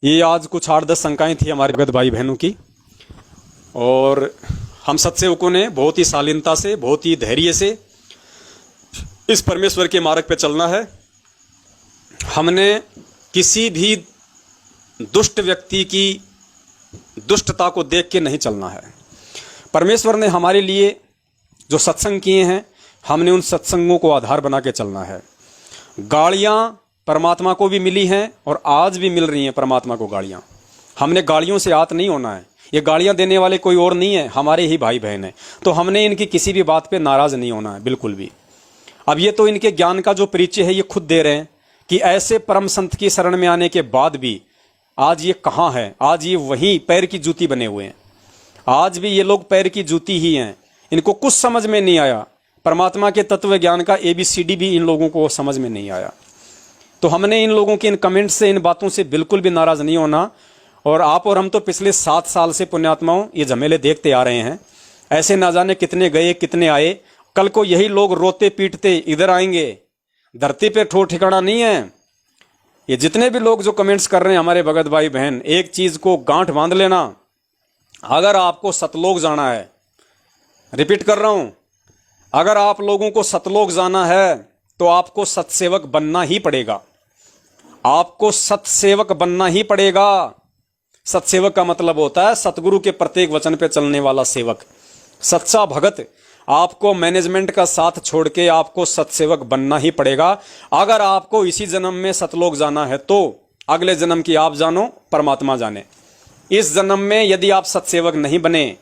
ये आज कुछ 8-10 शंकाएं थी हमारे भगत भाई बहनों की, और हम सत्सेवकों ने बहुत ही शालीनता से, बहुत ही धैर्य से इस परमेश्वर के मार्ग पे चलना है। हमने किसी भी दुष्ट व्यक्ति की दुष्टता को देख के नहीं चलना है। परमेश्वर ने हमारे लिए जो सत्संग किए हैं, हमने उन सत्संगों को आधार बना के चलना है। गाड़ियाँ परमात्मा को भी मिली हैं और आज भी मिल रही हैं परमात्मा को गाड़ियाँ। हमने गाड़ियों से आत नहीं होना है। ये गाड़ियाँ देने वाले कोई और नहीं है, हमारे ही भाई बहन हैं। तो हमने इनकी किसी भी बात पे नाराज़ नहीं होना है, बिल्कुल भी। अब ये तो इनके ज्ञान का जो परिचय है ये खुद दे रहे हैं कि ऐसे परम संत की शरण में आने के बाद भी आज ये कहाँ है। आज ये वहीं पैर की जूती बने हुए हैं। आज भी ये लोग पैर की जूती ही हैं। इनको कुछ समझ में नहीं आया। परमात्मा के तत्व ज्ञान का ABCD भी इन लोगों को समझ में नहीं आया। तो हमने इन लोगों के इन कमेंट से, इन बातों से बिल्कुल भी नाराज़ नहीं होना। और आप और हम तो पिछले 7 साल से पुण्यात्माओं ये झमेले देखते आ रहे हैं। ऐसे ना जाने कितने गए कितने आए। कल को यही लोग रोते पीटते इधर आएंगे। धरती पे ठोर ठिकाना नहीं है। ये जितने भी लोग जो कमेंट्स कर रहे हैं हमारे भगत भाई बहन, एक चीज़ को गांठ बांध लेना, अगर आपको सतलोक जाना है, रिपीट कर रहा हूं, अगर आप लोगों को सतलोक जाना है तो आपको सतसेवक बनना ही पड़ेगा। आपको सतसेवक बनना ही पड़ेगा। सतसेवक का मतलब होता है सतगुरु के प्रत्येक वचन पे चलने वाला सेवक, सच्चा भगत। आपको मैनेजमेंट का साथ छोड़ के आपको सतसेवक बनना ही पड़ेगा। अगर आपको इसी जन्म में सतलोक जाना है तो अगले जन्म की आप जानो, परमात्मा जाने। इस जन्म में यदि आप सतसेवक नहीं बने,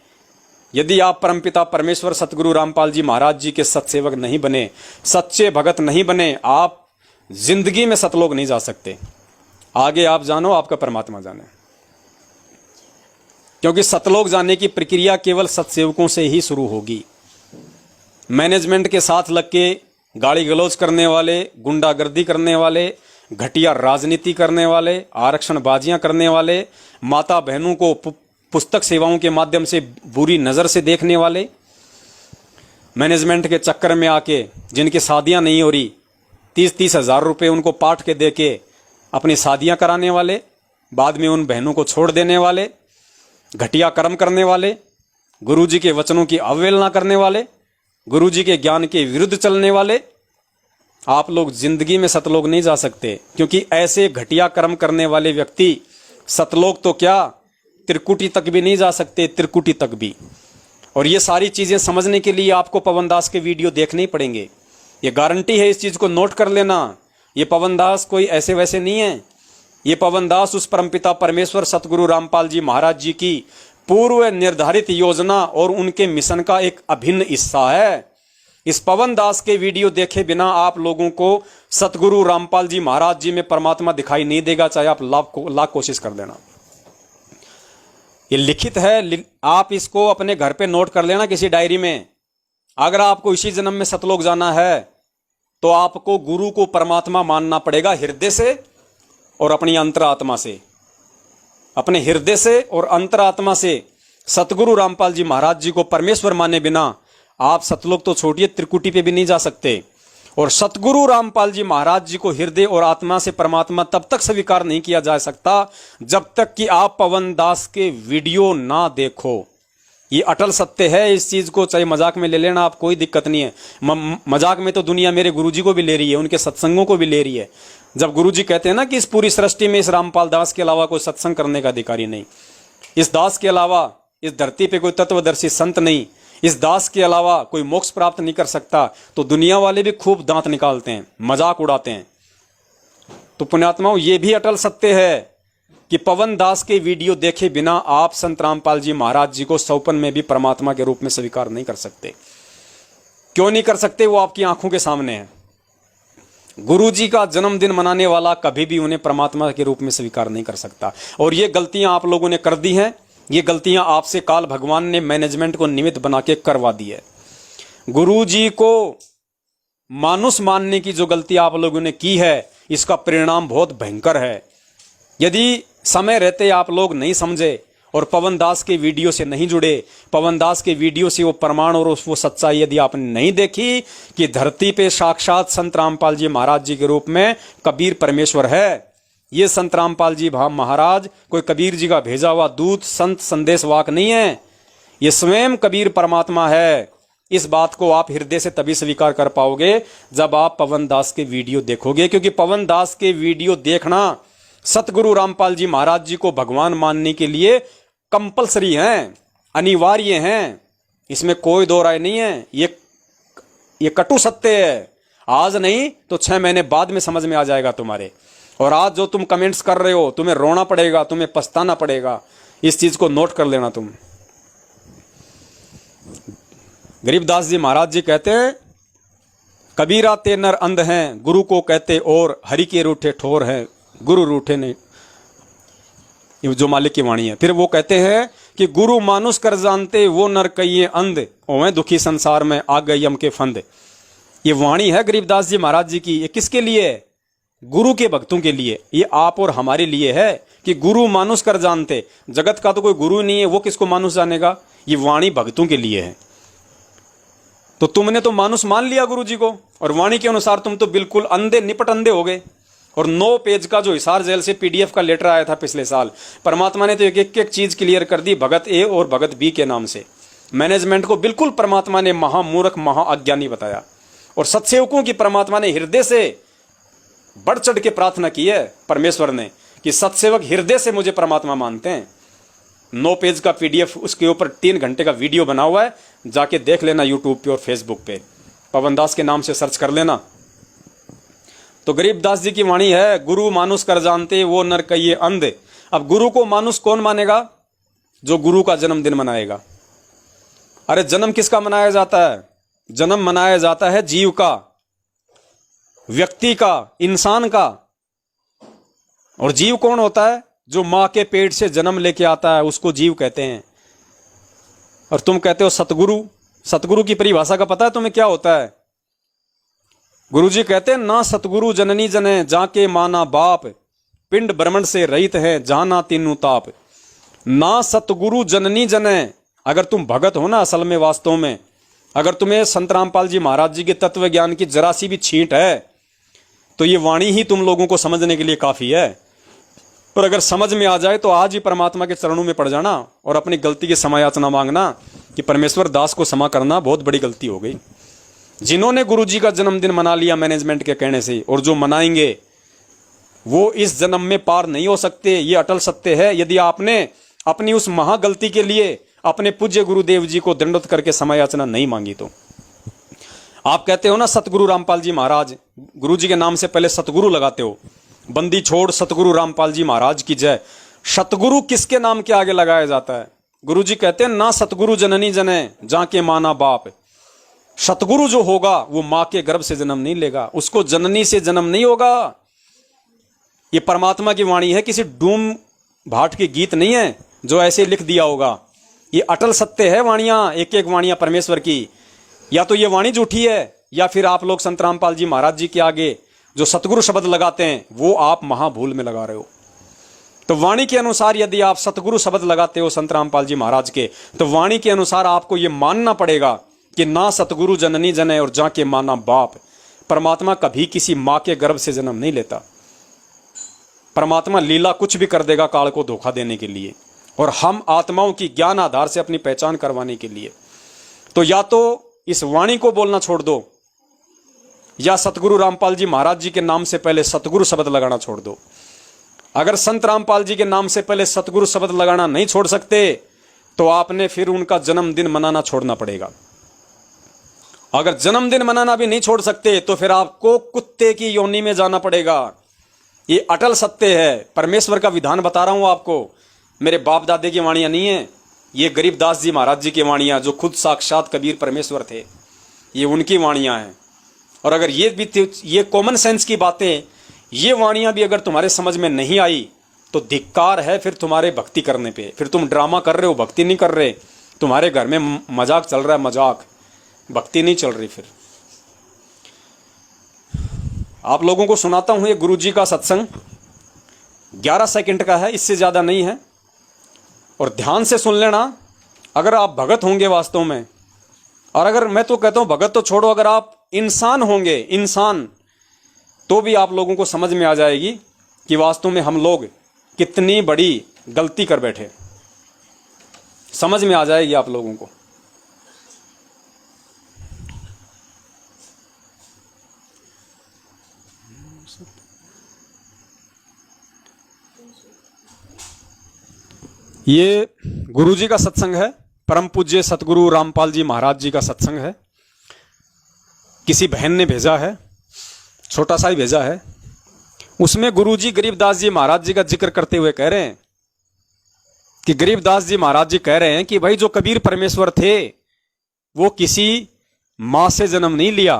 यदि आप परमपिता परमेश्वर सतगुरु रामपाल जी महाराज जी के सतसेवक नहीं बने, सच्चे भगत नहीं बने, आप जिंदगी में सतलोक नहीं जा सकते। आगे आप जानो, आपका परमात्मा जाने। क्योंकि सतलोक जाने की प्रक्रिया केवल सतसेवकों से ही शुरू होगी। मैनेजमेंट के साथ लग के गाली गलौज करने वाले, गुंडागर्दी करने वाले, घटिया राजनीति करने वाले, आरक्षणबाजियां करने वाले, माता बहनों को पुस्तक सेवाओं के माध्यम से बुरी नज़र से देखने वाले, मैनेजमेंट के चक्कर में आके जिनकी शादियां नहीं हो रही, 30-30 हज़ार रुपये उनको पाठ के दे के अपनी शादियां कराने वाले, बाद में उन बहनों को छोड़ देने वाले, घटिया कर्म करने वाले, गुरुजी के वचनों की अवहेलना करने वाले, गुरुजी के ज्ञान के विरुद्ध चलने वाले, आप लोग जिंदगी में सतलोक नहीं जा सकते। क्योंकि ऐसे घटिया कर्म करने वाले व्यक्ति सतलोक तो क्या, त्रिकुटी तक भी नहीं जा सकते, त्रिकुटी तक भी। और ये सारी चीज़ें समझने के लिए आपको पवन दास के वीडियो देखने ही पड़ेंगे। ये गारंटी है, इस चीज़ को नोट कर लेना। ये पवन दास कोई ऐसे वैसे नहीं है। ये पवन दास उस परमपिता परमेश्वर सतगुरु रामपाल जी महाराज जी की पूर्व निर्धारित योजना और उनके मिशन का एक अभिन्न हिस्सा है। इस पवन दास के वीडियो देखे बिना आप लोगों को सतगुरु रामपाल जी महाराज जी में परमात्मा दिखाई नहीं देगा, चाहे आप लाख कोशिश कर देना। ये लिखित है, आप इसको अपने घर पे नोट कर लेना किसी डायरी में। अगर आपको इसी जन्म में सतलोक जाना है तो आपको गुरु को परमात्मा मानना पड़ेगा, हृदय से और अपनी अंतरात्मा से। अपने हृदय से और अंतरात्मा से सतगुरु रामपाल जी महाराज जी को परमेश्वर माने बिना आप सतलोक तो छोड़िए, त्रिकुटी पे भी नहीं जा सकते। और सतगुरु रामपाल जी महाराज जी को हृदय और आत्मा से परमात्मा तब तक स्वीकार नहीं किया जा सकता जब तक कि आप पवन दास के वीडियो ना देखो। ये अटल सत्य है। इस चीज को चाहे मजाक में ले लेना आप, कोई दिक्कत नहीं है। मजाक में तो दुनिया मेरे गुरुजी को भी ले रही है, उनके सत्संगों को भी ले रही है। जब गुरुजी कहते हैं ना कि इस पूरी सृष्टि में इस रामपाल दास के अलावा कोई सत्संग करने का अधिकारी नहीं, इस दास के अलावा इस धरती पे कोई तत्वदर्शी संत नहीं, इस दास के अलावा कोई मोक्ष प्राप्त नहीं कर सकता, तो दुनिया वाले भी खूब दांत निकालते हैं, मजाक उड़ाते हैं। तो पुण्यात्माओं, ये भी अटल सत्य है कि पवन दास के वीडियो देखे बिना आप संत रामपाल जी महाराज जी को सौपन में भी परमात्मा के रूप में स्वीकार नहीं कर सकते। क्यों नहीं कर सकते? वो आपकी आंखों के सामने है। गुरुजी का जन्मदिन मनाने वाला कभी भी उन्हें परमात्मा के रूप में स्वीकार नहीं कर सकता। और ये गलतियां आप लोगों ने कर दी हैं। ये गलतियां आपसे काल भगवान ने मैनेजमेंट को निमित्त बना के करवा दी है। गुरुजी को मानुष मानने की जो गलती आप लोगों ने की है, इसका परिणाम बहुत भयंकर है। यदि समय रहते आप लोग नहीं समझे और पवन दास के वीडियो से नहीं जुड़े, पवन दास के वीडियो से वो प्रमाण और वो सच्चाई यदि आपने नहीं देखी कि धरती पे साक्षात संत रामपाल जी महाराज जी के रूप में कबीर परमेश्वर है, ये संत रामपाल जी महाराज कोई कबीर जी का भेजा हुआ दूत संत संदेशवाक नहीं है, ये स्वयं कबीर परमात्मा है। इस बात को आप हृदय से तभी स्वीकार कर पाओगे जब आप पवन दास के वीडियो देखोगे, क्योंकि पवन दास के वीडियो देखना सतगुरु रामपाल जी महाराज जी को भगवान मानने के लिए कंपलसरी हैं, अनिवार्य हैं। इसमें कोई दो राय नहीं है। ये कटु सत्य है। आज नहीं तो 6 महीने बाद में समझ में आ जाएगा तुम्हारे। और आज जो तुम कमेंट्स कर रहे हो, तुम्हें रोना पड़ेगा, तुम्हें पछताना पड़ेगा। इस चीज को नोट कर लेना तुम। गरीबदास जी महाराज जी कहते हैं, कबीरा ते नर अंध हैं, गुरु को कहते और हरि के रूठे ठोर हैं, गुरु रूठे नहीं। ये जो मालिक की वाणी है। फिर वो कहते हैं कि गुरु मानुष कर जानते वो नर कहिए अंध, ओवें दुखी संसार में आ गए यम के फंद। ये वाणी है गरीबदास जी महाराज जी की। ये किसके लिए है? गुरु के भक्तों के लिए। ये आप और हमारे लिए है कि गुरु मानुष कर जानते। जगत का तो कोई गुरु नहीं है, वो किसको मानुष जानेगा? ये वाणी भक्तों के लिए है। तो तुमने तो मानुष मान लिया गुरु जी को, और वाणी के अनुसार तुम तो बिल्कुल अंधे निपट अंधे हो गए। और 9 पेज का जो हिसार जेल से PDF का लेटर आया था पिछले साल, परमात्मा ने तो एक चीज क्लियर कर दी, भगत A और भगत B के नाम से। मैनेजमेंट को बिल्कुल परमात्मा ने महामूर्ख महाअज्ञानी बताया। और सत्सेवकों की परमात्मा ने हृदय से बढ़ चढ़ के प्रार्थना की है परमेश्वर ने कि सत्सेवक हृदय से मुझे परमात्मा मानते हैं। 9 पेज का PDF, उसके ऊपर 3 घंटे का वीडियो बना हुआ है, जाके देख लेना यूट्यूब पे और फेसबुक पे, पवन दास के नाम से सर्च कर लेना। तो गरीबदास जी की वाणी है, गुरु मानुष कर जानते वो नर कहिए अंध। अब गुरु को मानुष कौन मानेगा? जो गुरु का जन्मदिन मनाएगा। अरे जन्म किसका मनाया जाता है? जन्म मनाया जाता है जीव का, व्यक्ति का, इंसान का। और जीव कौन होता है? जो मां के पेट से जन्म लेके आता है, उसको जीव कहते हैं। और तुम कहते हो सतगुरु। सतगुरु की परिभाषा का पता है तुम्हें क्या होता है? गुरुजी कहते हैं, ना सतगुरु जननी जने जाके माना बाप, पिंड ब्रह्मण से रहित है जाना तीनू ताप। ना सतगुरु जननी जने, अगर तुम भगत हो ना असल में वास्तव में, अगर तुम्हें संत रामपाल जी महाराज जी के तत्व ज्ञान की जरा सी भी छींट है, तो ये वाणी ही तुम लोगों को समझने के लिए काफी है। और अगर समझ में आ जाए तो आज ही परमात्मा के चरणों में पड़ जाना और अपनी गलती की क्षमा याचना मांगना कि परमेश्वर दास को क्षमा करना, बहुत बड़ी गलती हो गई। जिन्होंने गुरुजी का जन्मदिन मना लिया मैनेजमेंट के कहने से, और जो मनाएंगे वो इस जन्म में पार नहीं हो सकते। ये अटल सत्य है। यदि आपने अपनी उस महागलती के लिए अपने पूज्य गुरुदेव जी को दंडवत करके क्षमा याचना नहीं मांगी तो। आप कहते हो ना सतगुरु रामपाल जी महाराज, गुरु जी के नाम से पहले सतगुरु लगाते हो। बंदी छोड़ सतगुरु रामपाल जी महाराज की जय। सतगुरु किसके नाम के आगे लगाया जाता है? गुरु जी कहते हैं, ना सतगुरु जननी जने जाके माना बाप। सतगुरु जो होगा वो मां के गर्भ से जन्म नहीं लेगा, उसको जननी से जन्म नहीं होगा। ये परमात्मा की वाणी है, किसी डूम भाट के गीत नहीं है जो ऐसे लिख दिया होगा। ये अटल सत्य है वाणियां, एक एक वाणियां परमेश्वर की। या तो ये वाणी झूठी है, या फिर आप लोग संत रामपाल जी महाराज जी के आगे जो सतगुरु शब्द लगाते हैं वो आप महाभूल में लगा रहे हो। तो वाणी के अनुसार यदि आप सतगुरु शब्द लगाते हो संत रामपाल जी महाराज के, तो वाणी के अनुसार आपको यह मानना पड़ेगा कि ना सतगुरु जननी जने और जाके माना बाप। परमात्मा कभी किसी मां के गर्भ से जन्म नहीं लेता। परमात्मा लीला कुछ भी कर देगा काल को धोखा देने के लिए, और हम आत्माओं की ज्ञान आधार से अपनी पहचान करवाने के लिए। तो या तो इस वाणी को बोलना छोड़ दो, या सतगुरु रामपाल जी महाराज जी के नाम से पहले सतगुरु शब्द लगाना छोड़ दो। अगर संत रामपाल जी के नाम से पहले सतगुरु शब्द लगाना नहीं छोड़ सकते तो आपने फिर उनका जन्मदिन मनाना छोड़ना पड़ेगा। अगर जन्मदिन मनाना भी नहीं छोड़ सकते तो फिर आपको कुत्ते की योनि में जाना पड़ेगा। ये अटल सत्य है, परमेश्वर का विधान बता रहा हूं आपको। मेरे बाप दादे की वाणियां नहीं है, ये गरीबदास जी महाराज जी की वाणियां, जो खुद साक्षात कबीर परमेश्वर थे, ये उनकी वाणियां हैं। और अगर ये कॉमन सेंस की बातें, ये वाणियां भी अगर तुम्हारे समझ में नहीं आई तो धिक्कार है फिर तुम्हारे भक्ति करने पे। फिर तुम ड्रामा कर रहे हो, भक्ति नहीं कर रहे। तुम्हारे घर में मजाक चल रहा है, मजाक, भक्ति नहीं चल रही। फिर आप लोगों को सुनाता हूं ये गुरुजी का सत्संग, 11 सेकंड का है, इससे ज्यादा नहीं है। और ध्यान से सुन लेना। अगर आप भगत होंगे वास्तव में, और अगर मैं तो कहता हूं भगत तो छोड़ो, अगर आप इंसान होंगे, इंसान, तो भी आप लोगों को समझ में आ जाएगी कि वास्तव में हम लोग कितनी बड़ी गलती कर बैठे। समझ में आ जाएगी आप लोगों को। ये गुरुजी का सत्संग है, परम पूज्य सतगुरु रामपाल जी महाराज जी का सत्संग है। किसी बहन ने भेजा है, छोटा सा ही भेजा है। उसमें गुरुजी गरीबदास जी महाराज जी का जिक्र करते हुए कह रहे हैं कि गरीबदास जी महाराज जी कह रहे हैं कि भाई जो कबीर परमेश्वर थे वो किसी मां से जन्म नहीं लिया।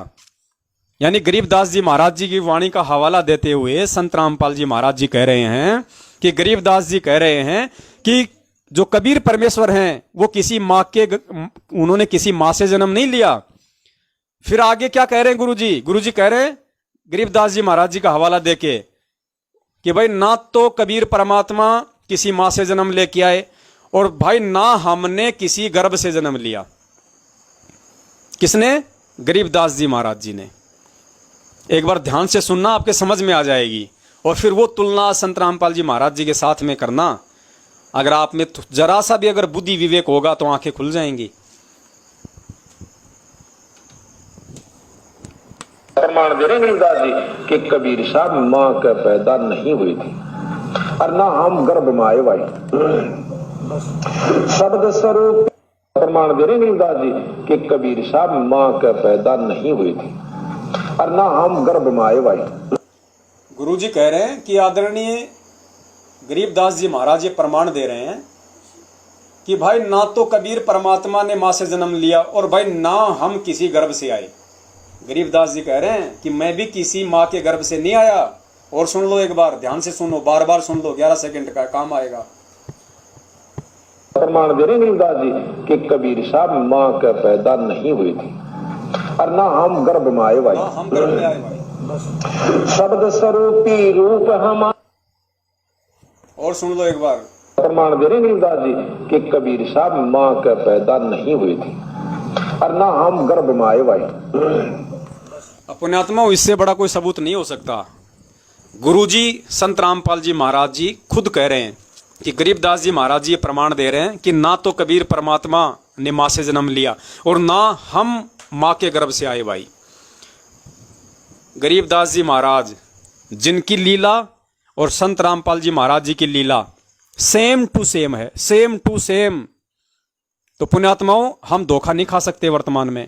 यानी गरीबदास जी महाराज जी की वाणी का हवाला देते हुए संत रामपाल जी महाराज जी कह रहे हैं कि गरीबदास जी कह रहे हैं कि जो कबीर परमेश्वर हैं वो किसी मां के, उन्होंने किसी मां से जन्म नहीं लिया। फिर आगे क्या कह रहे हैं गुरुजी? गुरुजी कह रहे हैं गरीबदास जी महाराज जी का हवाला देके कि भाई ना तो कबीर परमात्मा किसी मां से जन्म लेके आए और भाई ना हमने किसी गर्भ से जन्म लिया। किसने? गरीबदास जी महाराज जी ने। एक बार ध्यान से सुनना, आपके समझ में आ जाएगी। और फिर वो तुलना संत रामपाल जी महाराज जी के साथ में करना। अगर आप में जरा सा भी अगर बुद्धि विवेक होगा तो आंखें खुल जाएंगी। प्रमाण दे रहे गरीबदास जी कि कबीर साहब मां के पैदा नहीं हुई थी और ना हम गर्भ में आए भाई। शब्द स्वरूप प्रमाण दे रहे गरीबदास जी कि कबीर साहब मां के पैदा नहीं हुई थी और ना हम गर्भ में आए भाई। गुरुजी कह रहे हैं कि आदरणीय गरीबदास जी महाराज ये प्रमाण दे रहे हैं कि भाई ना तो कबीर परमात्मा ने मां से जन्म लिया और भाई ना हम किसी गर्भ से आए। गरीबदास जी कह रहे हैं कि मैं भी किसी मां के गर्भ से नहीं आया। और सुन लो, एक बार ध्यान से सुनो, बार बार सुन लो, 11 सेकंड का काम आएगा। प्रमाण दे रहे गरीबदास जी कि कबीर साहब मां के पैदा नहीं हुई थी और ना हम गर्भ में आए भाई। हम गर्भ में आए भाई। शब्द स्वरूपी रूप हम। और सुन लो एक बार। प्रमाण दे रहे गरीबदास जी कि कबीर साहब मां के पैदा नहीं हुई थी और ना हम गर्भ में आए भाई। पुण्यात्मा, इससे बड़ा कोई सबूत नहीं हो सकता। गुरुजी संत रामपाल जी महाराज जी खुद कह रहे हैं कि गरीबदास जी महाराज जी ये प्रमाण दे रहे हैं कि ना तो कबीर परमात्मा ने मां से जन्म लिया और ना हम मां के गर्भ से आए भाई। गरीबदास जी महाराज जिनकी लीला और संत रामपाल जी महाराज जी की लीला सेम टू सेम है, सेम टू सेम। तो पुण्यात्माओं, हम धोखा नहीं खा सकते वर्तमान में।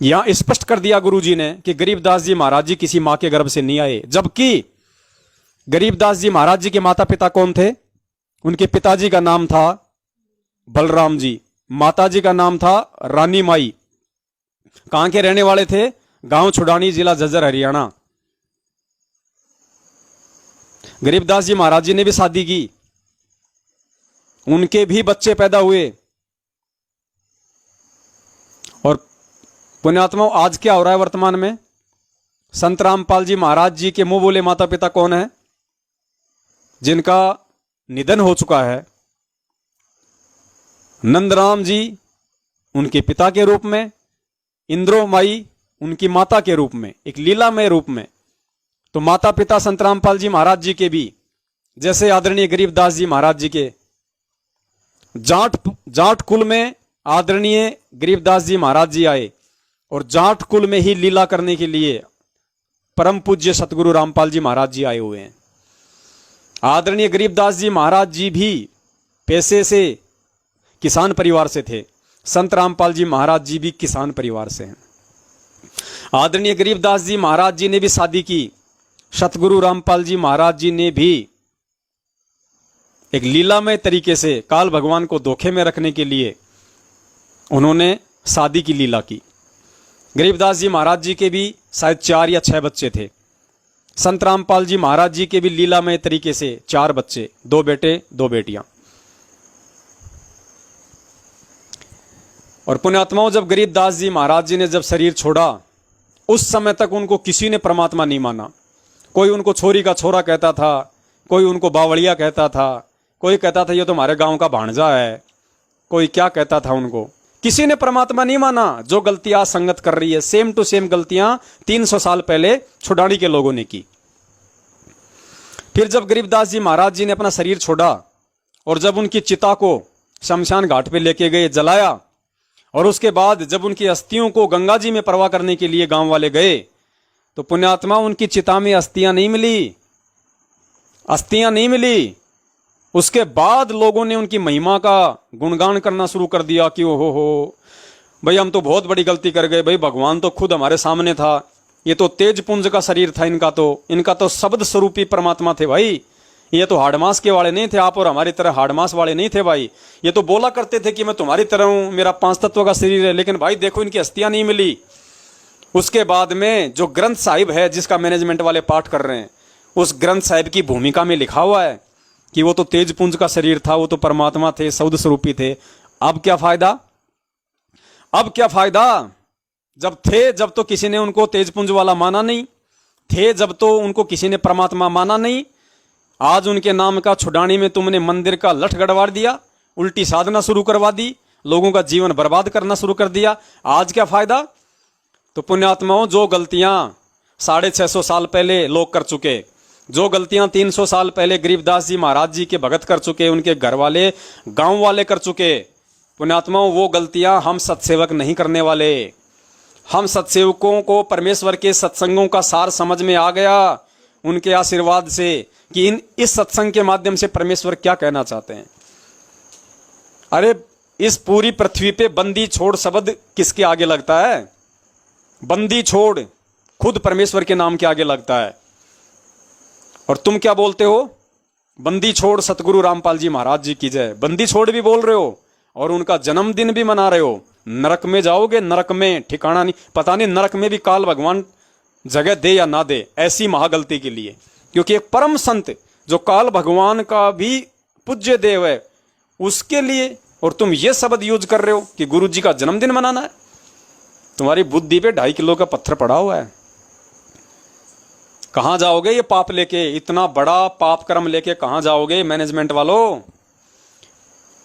यहां स्पष्ट कर दिया गुरुजी ने कि गरीबदास जी महाराज जी किसी मां के गर्भ से नहीं आए। जबकि गरीबदास जी महाराज जी के माता पिता कौन थे? उनके पिताजी का नाम था बलराम जी, माताजी का नाम था रानी माई। कहां के रहने वाले थे? गांव छुड़ानी, जिला झज्जर, हरियाणा। गरीबदास जी महाराज जी ने भी शादी की, उनके भी बच्चे पैदा हुए। और पुण्यात्माओं, आज क्या हो रहा है वर्तमान में? संत रामपाल जी महाराज जी के मुंह बोले माता पिता कौन है? जिनका निधन हो चुका है। नंदराम जी उनके पिता के रूप में, इंद्रो माई उनकी माता के रूप में, एक लीलामय रूप में। तो माता पिता संत रामपाल जी महाराज जी के भी, जैसे आदरणीय गरीबदास जी महाराज जी के जाट कुल में आदरणीय गरीबदास जी महाराज जी आए और जाट कुल में ही लीला करने के लिए परम पूज्य सतगुरु रामपाल जी महाराज जी आए हुए हैं। आदरणीय गरीबदास जी महाराज जी भी पैसे से किसान परिवार से थे। संत रामपाल जी महाराज जी भी किसान परिवार से हैं। आदरणीय गरीबदास जी महाराज जी ने भी शादी की। सतगुरु रामपाल जी महाराज जी ने भी एक लीलामय तरीके से काल भगवान को धोखे में रखने के लिए उन्होंने शादी की लीला की। गरीबदास जी महाराज जी के भी शायद 4 या 6 बच्चे थे। संत रामपाल जी महाराज जी के भी लीलामय तरीके से 4 बच्चे, 2 बेटे 2 बेटियां। और पुण्यात्माओं, जब गरीबदास जी महाराज जी ने जब शरीर छोड़ा, उस समय तक उनको किसी ने परमात्मा नहीं माना। कोई उनको छोरी का छोरा कहता था, कोई उनको बावड़िया कहता था, कोई कहता था ये तो हमारे गांव का भांजा है, कोई क्या कहता था उनको। किसी ने परमात्मा नहीं माना। जो गलतियां संगत कर रही है, सेम टू सेम गलतियां 300 साल पहले छुड़ानी के लोगों ने की। फिर जब गरीबदास जी महाराज जी ने अपना शरीर छोड़ा और जब उनकी चिता को शमशान घाट पे लेके गए, जलाया, और उसके बाद जब उनकी अस्थियों को गंगा जी में प्रवाह करने के लिए गांव वाले गए, तो पुण्यात्मा उनकी चिता में अस्थियां नहीं मिली, अस्थियां नहीं मिली। उसके बाद लोगों ने उनकी महिमा का गुणगान करना शुरू कर दिया कि ओहो हो भाई, हम तो बहुत बड़ी गलती कर गए भाई, भगवान तो खुद हमारे सामने था, ये तो तेज पुंज का शरीर था इनका तो शब्द स्वरूपी परमात्मा थे भाई, ये तो हाड़मास के वाले नहीं थे, आप और हमारी तरह हाड़मास वाले नहीं थे भाई, ये तो बोला करते थे कि मैं तुम्हारी तरह हूं, मेरा 5 तत्व का शरीर है, लेकिन भाई देखो इनकी अस्थियां नहीं मिली। उसके बाद में जो ग्रंथ साहिब है जिसका मैनेजमेंट वाले पाठ कर रहे हैं, उस ग्रंथ साहिब की भूमिका में लिखा हुआ है कि वो तो तेज पुंज का शरीर था, वो तो परमात्मा थे, शब्द स्वरूपी थे। अब क्या फायदा, अब क्या फायदा? जब तो किसी ने उनको तेज पुंज वाला माना नहीं थे, जब तो उनको किसी ने परमात्मा माना नहीं। आज उनके नाम का छुड़ानी में तुमने मंदिर का लठ गड़वा दिया, उल्टी साधना शुरू करवा दी, लोगों का जीवन बर्बाद करना शुरू कर दिया। आज क्या फायदा? तो पुण्यात्माओं, जो गलतियां 650 साल पहले लोग कर चुके, जो गलतियां 300 साल पहले गरीबदास जी महाराज जी के भगत कर चुके, उनके घर वाले गांव वाले कर चुके, पुण्यात्माओं वो गलतियां हम सत्सेवक नहीं करने वाले। हम सत्सेवकों को परमेश्वर के सत्संगों का सार समझ में आ गया उनके आशीर्वाद से कि इस सत्संग के माध्यम से परमेश्वर क्या कहना चाहते हैं। अरे इस पूरी पृथ्वी पे बंदी छोड़ शब्द किसके आगे लगता है? बंदी छोड़ खुद परमेश्वर के नाम के आगे लगता है। और तुम क्या बोलते हो? बंदी छोड़ सतगुरु रामपाल जी महाराज जी की जय। बंदी छोड़ भी बोल रहे हो और उनका जन्मदिन भी मना रहे हो। नरक में जाओगे, नरक में ठिकाना नहीं, पता नहीं नरक में भी काल भगवान जगह दे या ना दे ऐसी महागलती के लिए। क्योंकि एक परम संत जो काल भगवान का भी पूज्य देव है उसके लिए, और तुम ये शब्द यूज कर रहे हो कि गुरु जी का जन्मदिन मनाना है। तुम्हारी बुद्धि पे 2.5 किलो का पत्थर पड़ा हुआ है। कहां जाओगे ये पाप लेके? इतना बड़ा पाप कर्म लेके कहां जाओगे मैनेजमेंट वालों?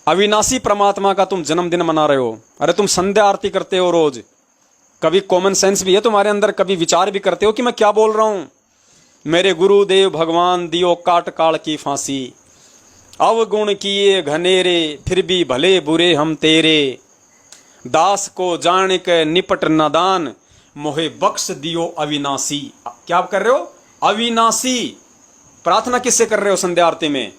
अविनाशी परमात्मा का तुम जन्मदिन मना रहे हो। अरे तुम संध्या आरती करते हो रोज, कभी कॉमन सेंस भी है तुम्हारे अंदर? कभी विचार भी करते हो कि मैं क्या बोल रहा हूं? मेरे गुरुदेव भगवान दियो काट काल की फांसी, अवगुण किए घनेरे, फिर भी भले बुरे हम तेरे, दास को जान के निपट नादान, मोहे बख्श दियो अविनाशी। क्या कर रहे हो? अविनाशी। प्रार्थना किससे कर रहे हो संध्या आरती में?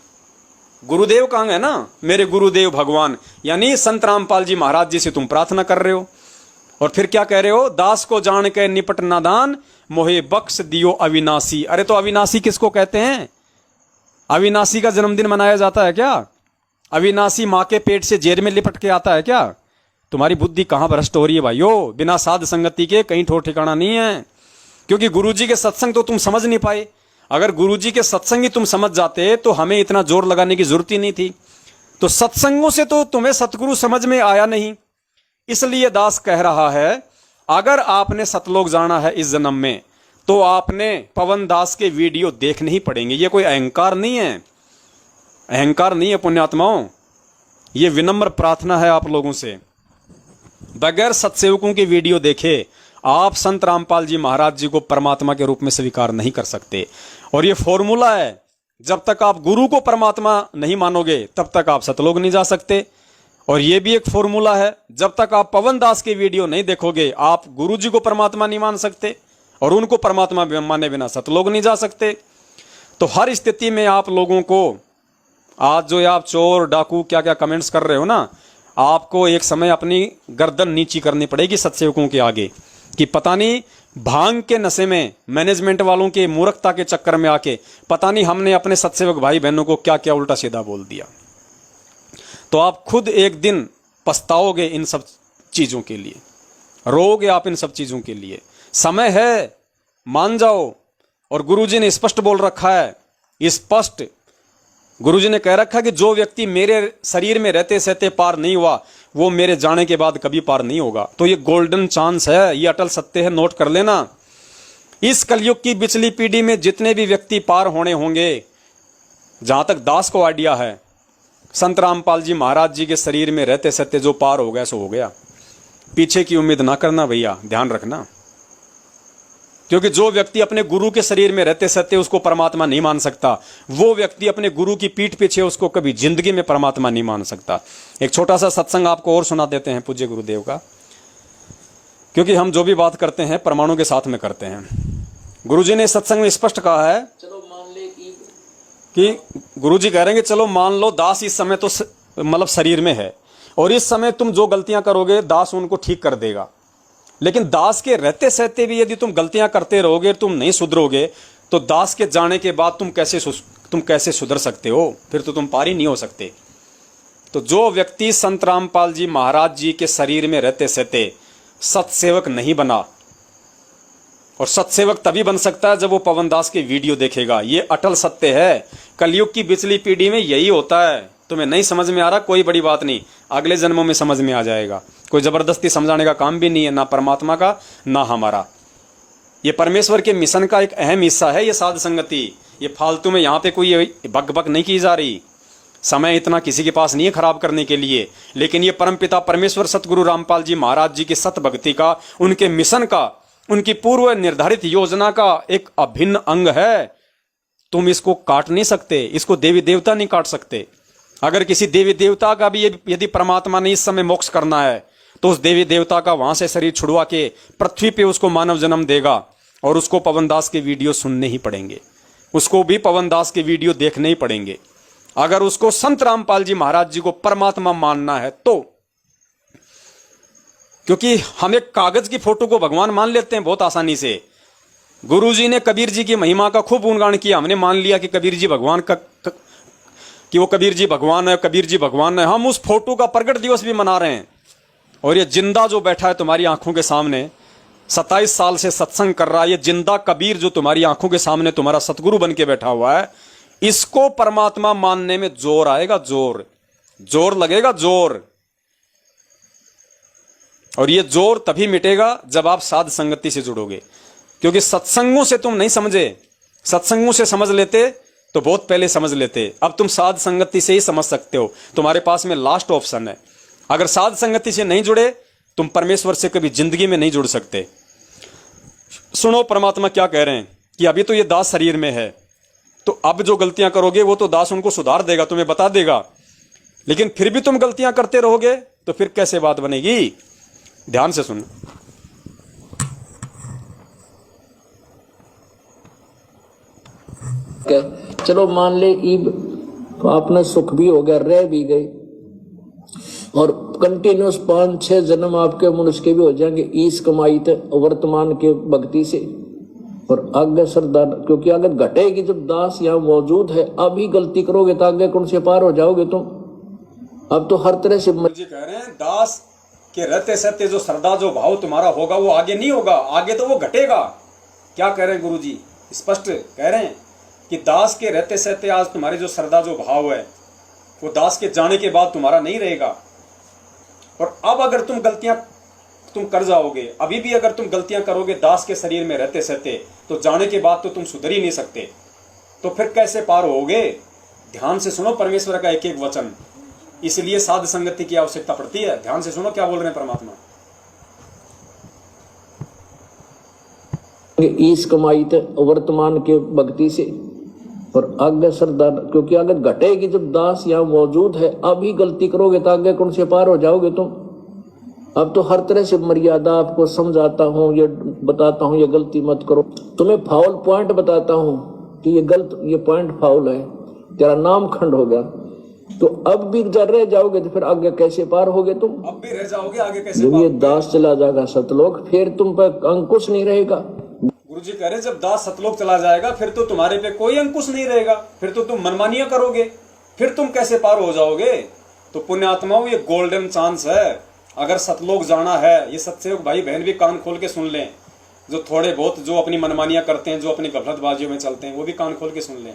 गुरुदेव कहाँ है ना, मेरे गुरुदेव भगवान, यानी संत रामपाल जी महाराज जी से तुम प्रार्थना कर रहे हो। और फिर क्या कह रहे हो? दास को जान के निपट नादान, मोहे बख्श दियो अविनाशी। अरे तो अविनाशी किसको कहते हैं? अविनाशी का जन्मदिन मनाया जाता है क्या? अविनाशी माँ के पेट से जेर में लिपट के आता है क्या? तुम्हारी बुद्धि कहां भ्रष्ट हो रही है भाइयों? बिना साध संगति के कहीं ठोर ठिकाना नहीं है। क्योंकि गुरुजी के सत्संग तो तुम समझ नहीं पाए। अगर गुरुजी के सत्संग ही तुम समझ जाते तो हमें इतना जोर लगाने की जरूरत ही नहीं थी। तो सत्संगों से तो तुम्हें सतगुरु समझ में आया नहीं, इसलिए दास कह रहा है अगर आपने सतलोक जाना है इस जन्म में तो आपने पवन दास के वीडियो देखने ही पड़ेंगे। ये कोई अहंकार नहीं है, अहंकार नहीं है पुण्यात्माओं, ये विनम्र प्रार्थना है आप लोगों से। बगैर सत्सेवकों की वीडियो देखे आप संत रामपाल जी महाराज जी को परमात्मा के रूप में स्वीकार नहीं कर सकते। और ये फॉर्मूला है, जब तक आप गुरु को परमात्मा नहीं मानोगे तब तक आप सतलोक नहीं जा सकते। और ये भी एक फॉर्मूला है, जब तक आप पवन दास के वीडियो नहीं देखोगे आप गुरु जी को परमात्मा नहीं मान सकते, और उनको परमात्मा माने बिना सतलोक नहीं जा सकते। तो हर स्थिति में आप लोगों को, आज जो आप चोर डाकू क्या क्या कमेंट्स कर रहे हो ना, आपको एक समय अपनी गर्दन नीची करनी पड़ेगी सत्सेवकों के आगे कि पता नहीं भांग के नशे में मैनेजमेंट वालों के मूर्खता के चक्कर में आके पता नहीं हमने अपने सत्सेवक भाई बहनों को क्या क्या उल्टा सीधा बोल दिया। तो आप खुद एक दिन पछताओगे इन सब चीजों के लिए, रोगे आप इन सब चीजों के लिए। समय है, मान जाओ। और गुरुजी ने स्पष्ट बोल रखा है, स्पष्ट गुरुजी ने कह रखा है कि जो व्यक्ति मेरे शरीर में रहते सहते पार नहीं हुआ वो मेरे जाने के बाद कभी पार नहीं होगा। तो ये गोल्डन चांस है, ये अटल सत्य है, नोट कर लेना। इस कलयुग की पिछली पीढ़ी में जितने भी व्यक्ति पार होने होंगे, जहां तक दास को आइडिया है, संत रामपाल जी महाराज जी के शरीर में रहते सहते जो पार हो गया सो हो गया। पीछे की उम्मीद ना करना भैया, ध्यान रखना। क्योंकि जो व्यक्ति अपने गुरु के शरीर में रहते सत्य उसको परमात्मा नहीं मान सकता, वो व्यक्ति अपने गुरु की पीठ पीछे उसको कभी जिंदगी में परमात्मा नहीं मान सकता। एक छोटा सा सत्संग आपको और सुना देते हैं पूज्य गुरुदेव का, क्योंकि हम जो भी बात करते हैं परमाणु के साथ में करते हैं। गुरुजी ने सत्संग में स्पष्ट कहा है, चलो मान ले कि गुरुजी कह रहे हैं कि चलो मान लो दास इस समय तो मतलब शरीर में है, और इस समय तुम जो गलतियां करोगे दास उनको ठीक कर देगा, लेकिन दास के रहते सहते भी यदि तुम गलतियां करते रहोगे, तुम नहीं सुधरोगे, तो दास के जाने के बाद तुम कैसे सुधर सकते हो? फिर तो तुम पार ही नहीं हो सकते। तो जो व्यक्ति संत रामपाल जी महाराज जी के शरीर में रहते सहते सत्सेवक नहीं बना, और सत्सेवक तभी बन सकता है जब वो पवन दास के वीडियो देखेगा। ये अटल सत्य है। कलयुग की पिछली पीढ़ी में यही होता है। तुम्हें नहीं समझ में आ रहा, कोई बड़ी बात नहीं, अगले जन्मों में समझ में आ जाएगा। कोई जबरदस्ती समझाने का काम भी नहीं है, ना परमात्मा का ना हमारा। ये परमेश्वर के मिशन का एक अहम हिस्सा है ये साध संगति। ये फालतू में यहाँ पे कोई बक बक नहीं की जा रही। समय इतना किसी के पास नहीं है खराब करने के लिए, लेकिन ये परमपिता परमेश्वर सतगुरु रामपाल जी महाराज जी की सत भक्ति का, उनके मिशन का, उनकी पूर्व निर्धारित योजना का एक अभिन्न अंग है। तुम इसको काट नहीं सकते, इसको देवी देवता नहीं काट सकते। अगर किसी देवी देवता का भी यदि परमात्मा ने इस समय मोक्ष करना है, तो उस देवी देवता का वहां से शरीर छुड़वा के पृथ्वी पे उसको मानव जन्म देगा, और उसको पवन दास के वीडियो सुनने ही पड़ेंगे, उसको भी पवन दास के वीडियो देखने ही पड़ेंगे। अगर उसको संत रामपाल जी महाराज जी को परमात्मा मानना है तो, क्योंकि हम एक कागज की फोटो को भगवान मान लेते हैं बहुत आसानी से। गुरुजी ने कबीर जी की महिमा का खूब गुणगान किया, हमने मान लिया कि कबीर जी भगवान का कि वो कबीर जी भगवान है, कबीर जी भगवान है। हम उस फोटो का प्रगट दिवस भी मना रहे हैं, और ये जिंदा जो बैठा है तुम्हारी आंखों के सामने 27 साल से सत्संग कर रहा है, ये जिंदा कबीर जो तुम्हारी आंखों के सामने तुम्हारा सतगुरु बन के बैठा हुआ है, इसको परमात्मा मानने में जोर आएगा, जोर लगेगा, जोर। और ये जोर तभी मिटेगा जब आप साध संगति से जुड़ोगे, क्योंकि सत्संगों से तुम नहीं समझे। सत्संगों से समझ लेते तो बहुत पहले समझ लेते। अब तुम साध संगति से ही समझ सकते हो, तुम्हारे पास में लास्ट ऑप्शन है। अगर साध संगति से नहीं जुड़े, तुम परमेश्वर से कभी जिंदगी में नहीं जुड़ सकते। सुनो परमात्मा क्या कह रहे हैं कि अभी तो ये दास शरीर में है, तो अब जो गलतियां करोगे वो तो दास उनको सुधार देगा, तुम्हें बता देगा। लेकिन फिर भी तुम गलतियां करते रहोगे तो फिर कैसे बात बनेगी? ध्यान से सुनो। चलो मान ले ईब तो आपने सुख भी हो गया, रह भी गए, और कंटिन्यूस 5-6 जन्म आपके मनुष्य के भी हो जाएंगे ईस कमाई थे वर्तमान के भक्ति से। और आगे श्रद्धा, क्योंकि आगे घटेगी जब दास यहाँ मौजूद है। अभी गलती करोगे तो आगे कौन से पार हो जाओगे तुम। अब तो हर तरह से जी कह रहे हैं दास के रहते सहते जो श्रद्धा जो भाव तुम्हारा होगा वो आगे नहीं होगा, आगे तो वो घटेगा। क्या कह रहे हैं गुरु जी? स्पष्ट कह रहे हैं कि दास के रहते सहते आज तुम्हारी जो श्रद्धा जो भाव है वो दास के जाने के बाद तुम्हारा नहीं रहेगा। और अब अगर तुम गलतियां तुम कर जाओगे, अभी भी अगर तुम गलतियां करोगे दास के शरीर में रहते सहते, तो जाने के बाद तो तुम सुधर ही नहीं सकते। तो फिर कैसे पार होगे? ध्यान से सुनो परमेश्वर का एक एक वचन। इसलिए साध संगति की आवश्यकता पड़ती है। ध्यान से सुनो क्या बोल रहे हैं परमात्मा। ईस कमाई थे वर्तमान के भक्ति से, और आगे श्रद्धा, क्योंकि आगे घटेगी जब दास यहाँ मौजूद है। अभी गलती करोगे तो आगे कौन से पार हो जाओगे तुम। अब तो हर तरह से मर्यादा आपको समझाता हूँ, ये बताता हूँ ये गलती मत करो, तुम्हें फाउल पॉइंट बताता हूँ कि ये पॉइंट फाउल है, तेरा नाम खंड हो गया। तो अब भी जब रह जाओगे तो फिर आगे कैसे पार होगे तुम। अब भी रह जाओगे, आगे कैसे जब पार ये होगे? दास चला जाएगा सतलोक, फिर तुम पर अंकुश नहीं रहेगा। गुरुजी कह रहे जब दास सतलोक चला जाएगा फिर तो तुम्हारे पे कोई अंकुश नहीं रहेगा, फिर तो तुम मनमानियां करोगे, फिर तुम कैसे पार हो जाओगे। तो पुण्यात्माओं ये गोल्डन चांस है। अगर सतलोक जाना है, ये सत्सेवक भाई बहन भी कान खोल के सुन लें, जो थोड़े बहुत जो अपनी मनमानियां करते हैं, जो अपनी गफलतबाजियों में चलते हैं, वो भी कान खोल के सुन लें।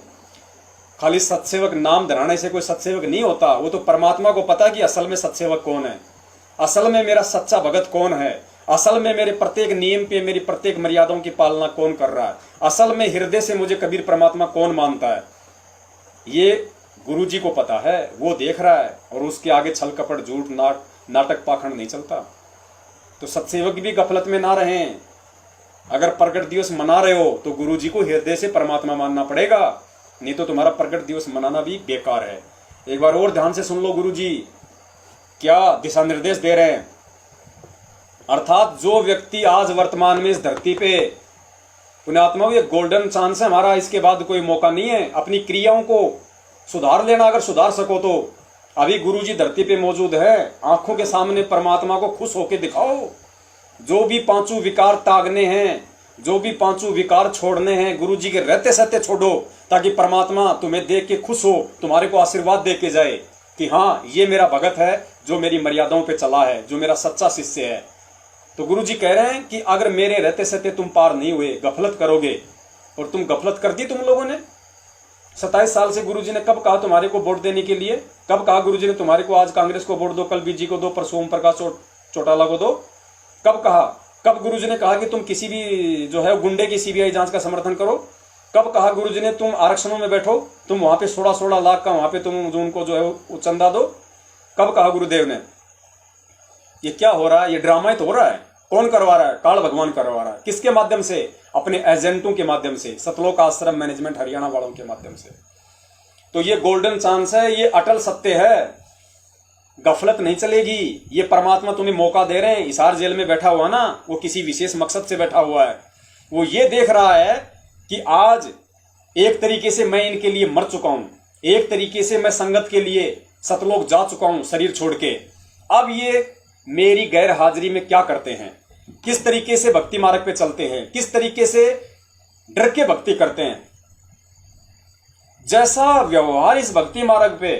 खाली सत्सेवक नाम धराने से कोई सत्सेवक नहीं होता। वो तो परमात्मा को पता कि असल में सत्सेवक कौन है, असल में मेरा सच्चा भगत कौन है, असल में मेरे प्रत्येक नियम पे, मेरी प्रत्येक मर्यादाओं की पालना कौन कर रहा है, असल में हृदय से मुझे कबीर परमात्मा कौन मानता है। ये गुरुजी को पता है, वो देख रहा है, और उसके आगे छल कपट झूठ नाटक पाखंड नहीं चलता। तो सत्सेवक भी गफलत में ना रहें। अगर प्रकट दिवस मना रहे हो तो गुरु जी को हृदय से परमात्मा मानना पड़ेगा, नहीं तो तुम्हारा प्रकट दिवस मनाना भी बेकार है। एक बार और ध्यान से सुन लो गुरु जी क्या दिशा निर्देश दे रहे हैं। अर्थात जो व्यक्ति आज वर्तमान में इस धरती पे, पुण्यात्मा, ये गोल्डन चांस है हमारा, इसके बाद कोई मौका नहीं है। अपनी क्रियाओं को सुधार लेना, अगर सुधार सको तो अभी गुरु जी धरती पे मौजूद है। आंखों के सामने परमात्मा को खुश होके दिखाओ। जो भी पांचों विकार त्यागने हैं, जो भी पांचों विकार छोड़ने हैं, गुरु जी के रहते सहते छोड़ो, ताकि परमात्मा तुम्हें देख के खुश हो, तुम्हारे को आशीर्वाद दे के जाए कि हाँ ये मेरा भगत है जो मेरी मर्यादाओं पे चला है, जो मेरा सच्चा शिष्य है। तो गुरु जी कह रहे हैं कि अगर मेरे रहते सहते तुम पार नहीं हुए, गफलत करोगे, और तुम गफलत कर दी तुम लोगों ने। 27 साल से गुरु जी ने कब कहा तुम्हारे को वोट देने के लिए? कब कहा गुरु जी ने तुम्हारे को आज कांग्रेस को वोट दो, कल बीजेपी को दो, परसों ओम प्रकाश चौटाला को दो? कब कहा? कब गुरु जी ने कहा कि तुम किसी भी जो है गुंडे की सीबीआई जांच का समर्थन करो? कब कहा गुरु जी ने तुम आरक्षणों में बैठो, तुम वहां पे 16-16 लाख का वहां पे तुम जो उनको जो है वो चंदा दो? कब कहा गुरुदेव ने? ये क्या हो रहा है? ये ड्रामा ही तो हो रहा है। कौन करवा रहा है? काल भगवान करवा रहा है। किसके माध्यम से? अपने एजेंटों के माध्यम से, सतलोक आश्रम मैनेजमेंट हरियाणा वालों के माध्यम से। तो ये गोल्डन चांस है, ये अटल सत्य है, गफलत नहीं चलेगी। ये परमात्मा तुम्हें मौका दे रहे हैं। हिसार जेल में बैठा हुआ ना, वो किसी विशेष मकसद से बैठा हुआ है। वो ये देख रहा है कि आज एक तरीके से मैं इनके लिए मर चुका हूं, एक तरीके से मैं संगत के लिए सतलोक जा चुका हूं शरीर छोड़ के। अब ये मेरी गैर हाजिरी में क्या करते हैं, किस तरीके से भक्ति मार्ग पे चलते हैं, किस तरीके से डर के भक्ति करते हैं। जैसा व्यवहार इस भक्ति मार्ग पे,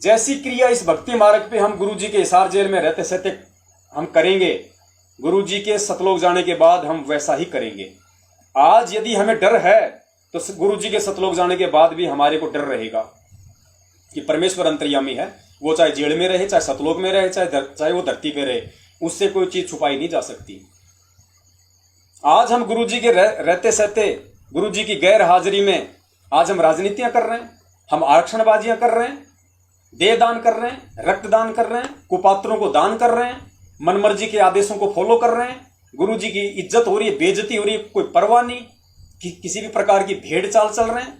जैसी क्रिया इस भक्ति मार्ग पे हम गुरु जी के हिसार जेल में रहते सहते हम करेंगे, गुरु जी के सतलोक जाने के बाद हम वैसा ही करेंगे। आज यदि हमें डर है तो गुरु जी के सतलोक जाने के बाद भी हमारे को डर रहेगा कि परमेश्वर अंतर्यामी है। वो चाहे जेल में रहे, चाहे सतलोक में रहे, चाहे वो धरती पे रहे, उससे कोई चीज छुपाई नहीं जा सकती। आज हम गुरु जी के रहते सहते, गुरु जी की गैर हाजिरी में आज हम राजनीतियां कर रहे हैं, हम आरक्षणबाजियां कर रहे हैं, देह दान कर रहे हैं, रक्तदान कर रहे हैं, कुपात्रों को दान कर रहे हैं, मनमर्जी के आदेशों को फॉलो कर रहे हैं। गुरु जी की इज्जत हो रही है, बेइज्जती हो रही है, कोई परवाह नहीं कि किसी भी प्रकार की भेड़ चाल चल रहे हैं।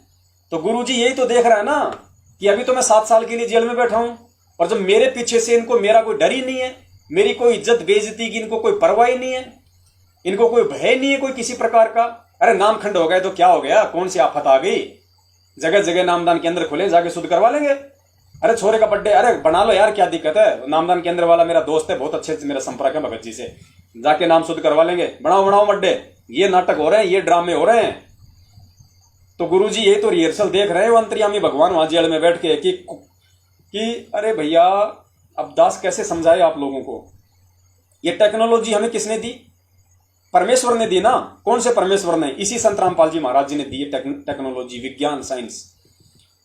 तो गुरु जी यही तो देख रहा है ना कि अभी तो मैं 7 साल के लिए जेल में बैठा हूं, और जब मेरे पीछे से इनको मेरा कोई डर ही नहीं है, मेरी कोई इज्जत बेइज्जती की इनको कोई परवाह ही नहीं है, इनको कोई भय नहीं है कोई किसी प्रकार का। अरे नाम खंड हो गए तो क्या हो गया, कौन सी आफत आ गई? जगह जगह नामदान केंद्र खुले, जाके शुद्ध करवा लेंगे। अरे छोरे का बर्थडे, अरे बना लो यार, क्या दिक्कत है? नामदान केंद्र वाला मेरा दोस्त है, बहुत अच्छे से मेरा संपर्क है भगत जी से, जाके नाम शुद्ध करवा लेंगे। बनाओ बर्थडे। ये नाटक हो रहे हैं, ये ड्रामे हो रहे हैं। तो गुरु जी ये तो रिहर्सल देख रहे हैं, वो अंतर्यामी भगवान वहां जेल में बैठ के कि अरे भैया अब दास कैसे समझाए आप लोगों को? ये टेक्नोलॉजी हमें किसने दी? परमेश्वर ने दी ना। कौन से परमेश्वर ने? इसी संत रामपाल जी महाराज जी ने दी टेक्नोलॉजी, विज्ञान, साइंस।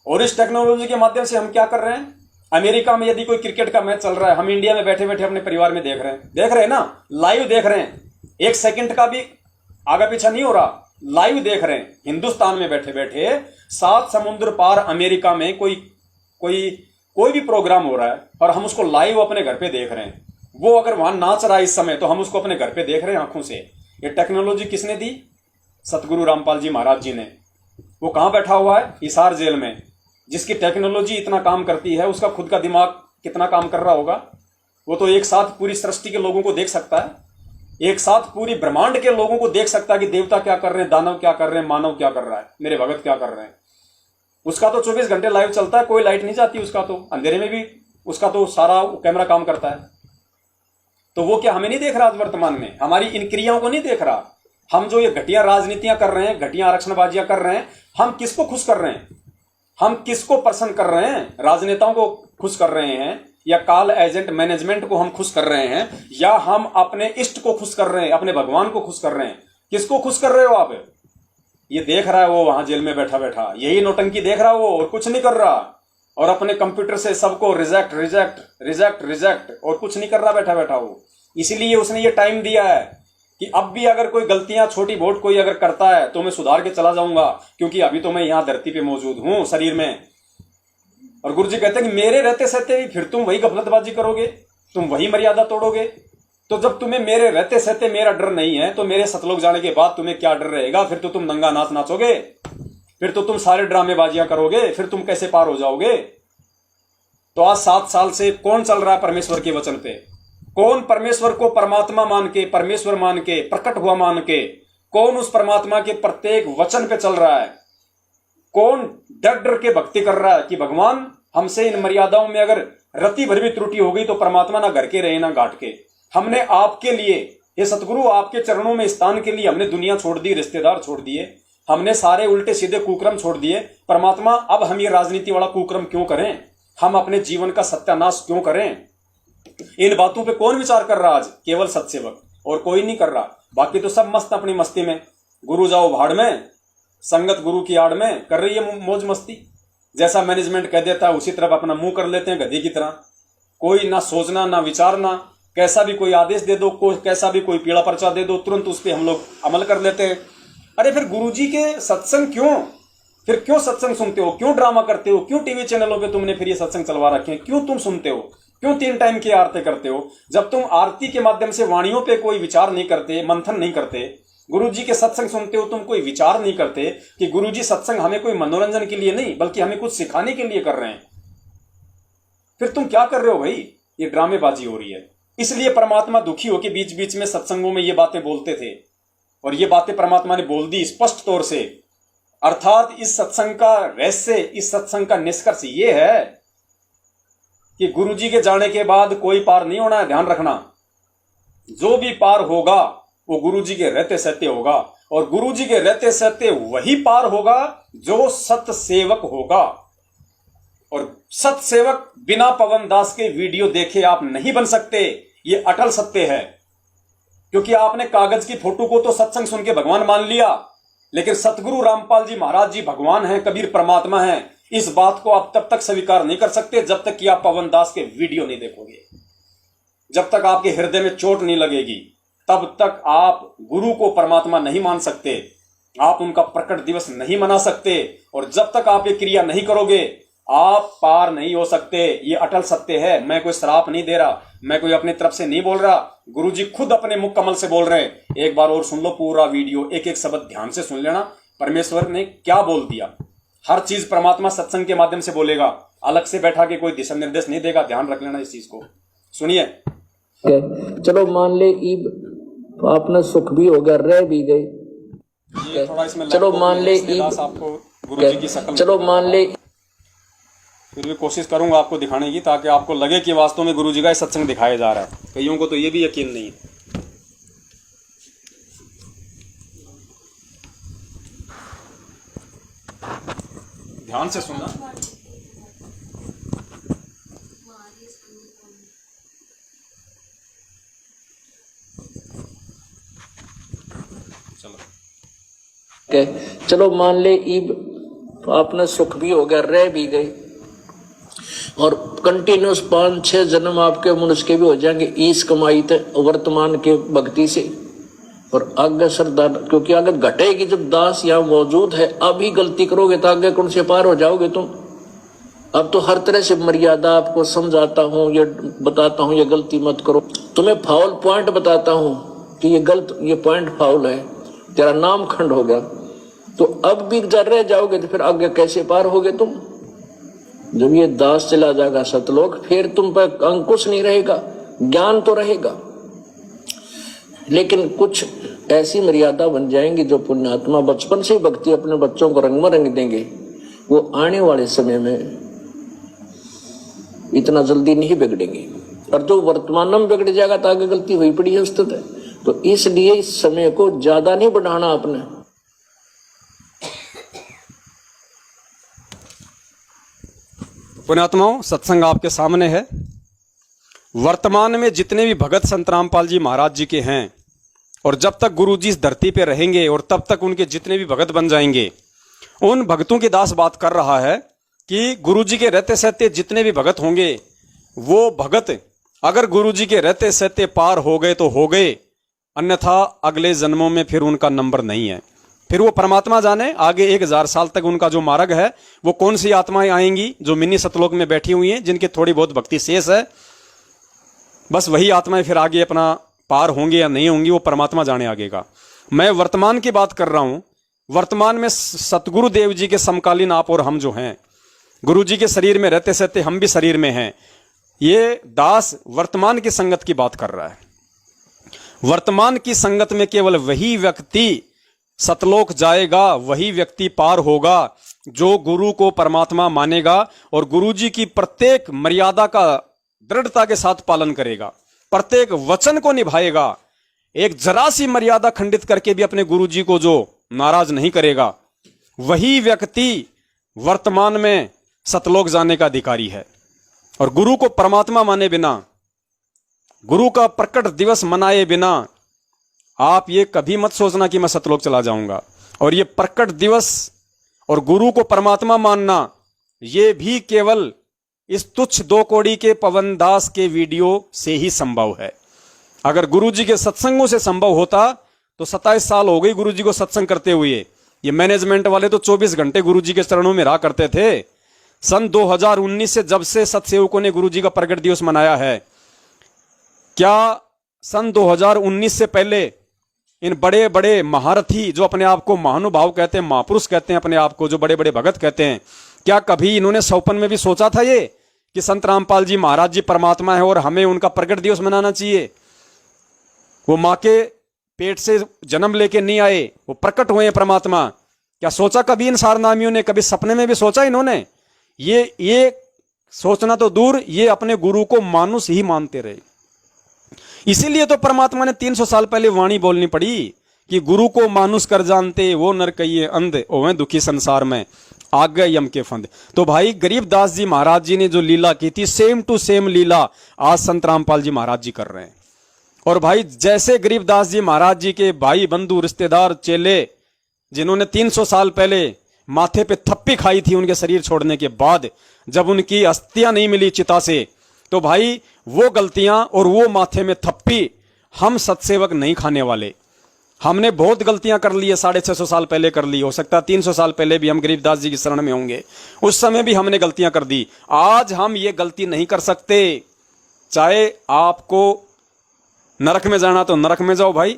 और इस टेक्नोलॉजी के माध्यम से हम क्या कर रहे हैं? अमेरिका में यदि कोई क्रिकेट का मैच चल रहा है, हम इंडिया में बैठे बैठे अपने परिवार में देख रहे हैं ना, लाइव देख रहे हैं, 1 सेकंड का भी आगा पीछा नहीं हो रहा, लाइव देख रहे हैं। हिंदुस्तान में बैठे बैठे 7 समुद्र पार अमेरिका में कोई भी प्रोग्राम हो रहा है और हम उसको लाइव अपने घर पे देख रहे हैं। वो अगर वहां नाच रहा है इस समय, तो हम उसको अपने घर पे देख रहे हैं आंखों से। ये टेक्नोलॉजी किसने दी? सतगुरु रामपाल जी महाराज जी ने। वो कहां बैठा हुआ है? हिसार जेल में। जिसकी टेक्नोलॉजी इतना काम करती है, उसका खुद का दिमाग कितना काम कर रहा होगा? वो तो एक साथ पूरी सृष्टि के लोगों को देख सकता है, एक साथ पूरी ब्रह्मांड के लोगों को देख सकता है कि देवता क्या कर रहे हैं, दानव क्या कर रहे हैं, मानव क्या कर रहा है, मेरे भगत क्या कर रहे हैं। उसका तो 24 घंटे लाइव चलता है, कोई लाइट नहीं जाती उसका, तो अंधेरे में भी उसका तो सारा कैमरा काम करता है। तो वो क्या हमें नहीं देख रहा आज वर्तमान में? हमारी इन क्रियाओं को नहीं देख रहा? हम जो ये घटिया राजनीतियां कर रहे हैं, घटिया आरक्षणबाजियां कर रहे हैं, हम किसको खुश कर रहे हैं? हम किसको प्रसन्न कर रहे हैं? राजनेताओं को खुश कर रहे हैं, या काल एजेंट मैनेजमेंट को हम खुश कर रहे हैं, या हम अपने इष्ट को खुश कर रहे हैं, अपने भगवान को खुश कर रहे हैं? किसको खुश कर रहे हो आप? ये देख रहा है वो वहां जेल में बैठा बैठा, यही नौटंकी देख रहा है वो, और कुछ नहीं कर रहा। और अपने कंप्यूटर से सबको रिजेक्ट रिजेक्ट रिजेक्ट रिजेक्ट, और कुछ नहीं कर रहा बैठा बैठा वो। इसीलिए उसने ये टाइम दिया है कि अब भी अगर कोई गलतियां छोटी बहुत कोई अगर करता है तो मैं सुधार के चला जाऊंगा, क्योंकि अभी तो मैं यहां धरती पे मौजूद हूं शरीर में। और गुरु जी कहते हैं कि मेरे रहते सहते भी फिर तुम वही गफलतबाजी करोगे, तुम वही मर्यादा तोड़ोगे, तो जब तुम्हें मेरे रहते सहते मेरा डर नहीं है, तो मेरे सतलोक जाने के बाद तुम्हें क्या डर रहेगा? फिर तो तुम नंगा नाच नाचोगे, फिर तो तुम सारे ड्रामेबाजियां करोगे, फिर तुम कैसे पार हो जाओगे? तो आज 7 साल से कौन चल रहा है परमेश्वर के वचन पे? कौन परमेश्वर को परमात्मा मान के, परमेश्वर मान के, प्रकट हुआ मान के, कौन उस परमात्मा के प्रत्येक वचन पे चल रहा है? कौन डर डर के भक्ति कर रहा है कि भगवान हमसे इन मर्यादाओं में अगर रति भर भी त्रुटि हो गई तो परमात्मा ना घर के रहे ना घाट के। हमने आपके लिए, ये सतगुरु आपके चरणों में स्थान के लिए हमने दुनिया छोड़ दी, रिश्तेदार छोड़ दिए, हमने सारे उल्टे सीधे कुक्रम छोड़ दिए। परमात्मा अब हम ये राजनीति वाला कुक्रम क्यों करें? हम अपने जीवन का सत्यानाश क्यों करें? इन बातों पे कौन विचार कर रहा आज? केवल सत्सेवक, और कोई नहीं कर रहा। बाकी तो सब मस्त अपनी मस्ती में, गुरु जाओ भाड़ में, संगत गुरु की आड़ में कर रही है मौज मस्ती। जैसा मैनेजमेंट कह देता है उसी तरफ अपना मुंह कर लेते हैं गधे की तरह। कोई ना सोचना ना विचारना, कैसा भी कोई आदेश दे दो, कैसा भी कोई पीला पर्चा दे दो, तुरंत उस पर हम लोग अमल कर लेते हैं। अरे फिर गुरुजी के सत्संग क्यों? फिर क्यों सत्संग सुनते हो? क्यों ड्रामा करते हो? क्यों टीवी चैनलों पे तुमने फिर ये सत्संग चलवा रखे हैं? क्यों तुम सुनते हो? क्यों 3 टाइम की आरती करते हो? जब तुम आरती के माध्यम से वाणियों पे कोई विचार नहीं करते, मंथन नहीं करते, गुरुजी के सत्संग सुनते हो, तुम कोई विचार नहीं करते कि गुरुजी सत्संग हमें कोई मनोरंजन के लिए नहीं बल्कि हमें कुछ सिखाने के लिए कर रहे हैं, फिर तुम क्या कर रहे हो भाई? ये ड्रामेबाजी हो रही है। इसलिए परमात्मा दुखी होकर बीच बीच में सत्संगों में ये बातें बोलते थे, और ये बातें परमात्मा ने बोल दी स्पष्ट तौर से। अर्थात इस सत्संग का रहस्य, इस सत्संग का निष्कर्ष ये है कि गुरुजी के जाने के बाद कोई पार नहीं होना है। ध्यान रखना, जो भी पार होगा वो गुरुजी के रहते सहते होगा, और गुरुजी के रहते सहते वही पार होगा जो सत सेवक होगा। और सत सेवक बिना पवन दास के वीडियो देखे आप नहीं बन सकते, ये अटल सत्य है। क्योंकि आपने कागज की फोटो को तो सत्संग सुन के भगवान मान लिया, लेकिन सतगुरु रामपाल जी महाराज जी भगवान हैं, कबीर परमात्मा हैं, इस बात को आप तब तक स्वीकार नहीं कर सकते जब तक कि आप पवन दास के वीडियो नहीं देखोगे। जब तक आपके हृदय में चोट नहीं लगेगी तब तक आप गुरु को परमात्मा नहीं मान सकते, आप उनका प्रकट दिवस नहीं मना सकते, और जब तक आप ये क्रिया नहीं करोगे आप पार नहीं हो सकते। ये अटल सत्य है। मैं कोई श्राप नहीं दे रहा, मैं कोई अपनी तरफ से नहीं बोल रहा, गुरुजी खुद अपने मुख कमल से बोल रहे हैं। एक बार और सुन लो पूरा वीडियो, एक एक शब्द ध्यान से सुन लेना, परमेश्वर ने क्या बोल दिया। हर चीज परमात्मा सत्संग के माध्यम से बोलेगा, अलग से बैठा के कोई दिशा निर्देश नहीं देगा। ध्यान रख लेना इस चीज को। सुनिए, चलो मान ले आपने सुख भी हो गया, रह भी गए। थोड़ा इसमें चलो मान ले आपको गुरुजी की शक्ल, चलो मान ले, फिर भी कोशिश करूंगा आपको दिखाने की, ताकि आपको लगे कि वास्तव में गुरुजी का सत्संग दिखाया जा रहा है। कईयों को तो ये भी यकीन नहीं है। ध्यान से सुनना। चलो मान ले आपने सुख भी हो गया, रह भी गए, और कंटिन्यूस 5-6 जन्म आपके मनुष्य के भी हो जाएंगे इस कमाई थे वर्तमान के भक्ति से। और आगे श्रद्धा, क्योंकि आगे घटेगी जब दास यहाँ मौजूद है। अभी गलती करोगे तो आगे कौन से पार हो जाओगे तुम। अब तो हर तरह से मर्यादा आपको समझाता हूँ, ये बताता हूँ ये गलती मत करो, तुम्हें फाउल पॉइंट बताता हूँ कि ये पॉइंट फाउल है, तेरा नाम खंड हो गया। तो अब भी जर रह जाओगे तो फिर आगे कैसे पार होगे तुम। जब ये दास चला जाएगा सतलोक, फिर तुम पर अंकुश नहीं रहेगा, ज्ञान तो रहेगा, लेकिन कुछ ऐसी मर्यादा बन जाएंगी जो पुण्यात्मा बचपन से भक्ति अपने बच्चों को रंग में रंग देंगे, वो आने वाले समय में इतना जल्दी नहीं बिगड़ेंगे। और जो वर्तमान में बिगड़ जाएगा तो आगे गलती हुई पड़ी है स्थित है। तो इसलिए इस समय को ज्यादा नहीं बढ़ाना आपने। पुण्यात्माओं, सत्संग आपके सामने है। वर्तमान में जितने भी भगत संत रामपाल जी महाराज जी के हैं, और जब तक गुरु जी इस धरती पे रहेंगे और तब तक उनके जितने भी भगत बन जाएंगे, उन भगतों की दास बात कर रहा है कि गुरु जी के रहते सहते जितने भी भगत होंगे, वो भगत अगर गुरु जी के रहते सहते पार हो गए तो हो गए, अन्यथा अगले जन्मों में फिर उनका नंबर नहीं है। फिर वो परमात्मा जाने आगे 1000 साल तक उनका जो मार्ग है वो कौन सी आत्माएं आएंगी जो मिनी सतलोक में बैठी हुई हैं, जिनकी थोड़ी बहुत भक्ति शेष है, बस वही आत्माएं फिर आगे अपना पार होंगे या नहीं होंगे वो परमात्मा जाने आगे का। मैं वर्तमान की बात कर रहा हूं। वर्तमान में सतगुरु देव जी के समकालीन आप और हम जो हैं, गुरु जी के शरीर में रहते सहते हम भी शरीर में हैं। ये दास वर्तमान की संगत की बात कर रहा है। वर्तमान की संगत में केवल वही व्यक्ति सतलोक जाएगा, वही व्यक्ति पार होगा जो गुरु को परमात्मा मानेगा और गुरु जी की प्रत्येक मर्यादा का दृढ़ता के साथ पालन करेगा, प्रत्येक वचन को निभाएगा। एक जरा सी मर्यादा खंडित करके भी अपने गुरु जी को जो नाराज नहीं करेगा, वही व्यक्ति वर्तमान में सतलोक जाने का अधिकारी है। और गुरु को परमात्मा माने बिना, गुरु का प्रकट दिवस मनाए बिना आप ये कभी मत सोचना कि मैं सतलोक चला जाऊंगा। और ये प्रकट दिवस और गुरु को परमात्मा मानना, ये भी केवल इस तुच्छ 2 कौड़ी के पवन दास के वीडियो से ही संभव है। अगर गुरु जी के सत्संगों से संभव होता तो 27 साल हो गई गुरु जी को सत्संग करते हुए। ये मैनेजमेंट वाले तो 24 घंटे गुरु जी के चरणों में रहा करते थे। सन 2019 से जब से सत्सेवकों ने गुरु जी का प्रकट दिवस मनाया है, क्या सन 2019 से पहले इन बड़े बड़े महारथी जो अपने आप को महानुभाव कहते हैं, महापुरुष कहते हैं अपने आप को, जो बड़े बड़े भगत कहते हैं, क्या कभी इन्होंने सौपन में भी सोचा था ये कि संत रामपाल जी महाराज जी परमात्मा है और हमें उनका प्रकट दिवस मनाना चाहिए? वो मां के पेट से जन्म लेके नहीं आए, वो प्रकट हुए हैं परमात्मा। क्या सोचा कभी इन सारनामियों ने? कभी सपने में भी सोचा इन्होंने? ये सोचना तो दूर, ये अपने गुरु को मानुष ही मानते रहे। इसीलिए तो परमात्मा ने 300 साल पहले वाणी बोलनी पड़ी कि गुरु को मानुष कर जानते वो नर कहिए अंध, ओवें दुखी संसार में आ गए यम के फंद। तो भाई गरीबदास जी महाराज जी ने जो लीला की थी, सेम टू सेम लीला आज संत रामपाल जी महाराज जी कर रहे हैं। और भाई जैसे गरीबदास जी महाराज जी के भाई बंधु रिश्तेदार चेले जिन्होंने 300 साल पहले माथे पे थप्पी खाई थी उनके शरीर छोड़ने के बाद, जब उनकी अस्थियां नहीं मिली चिता से, तो भाई वो गलतियां और वो माथे में थप्पी हम सत्सेवक नहीं खाने वाले। हमने बहुत गलतियां कर ली है, 650 साल पहले कर ली, हो सकता है 300 साल पहले भी हम गरीबदास जी की शरण में होंगे, उस समय भी हमने गलतियां कर दी। आज हम ये गलती नहीं कर सकते। चाहे आपको नरक में जाना तो नरक में जाओ भाई,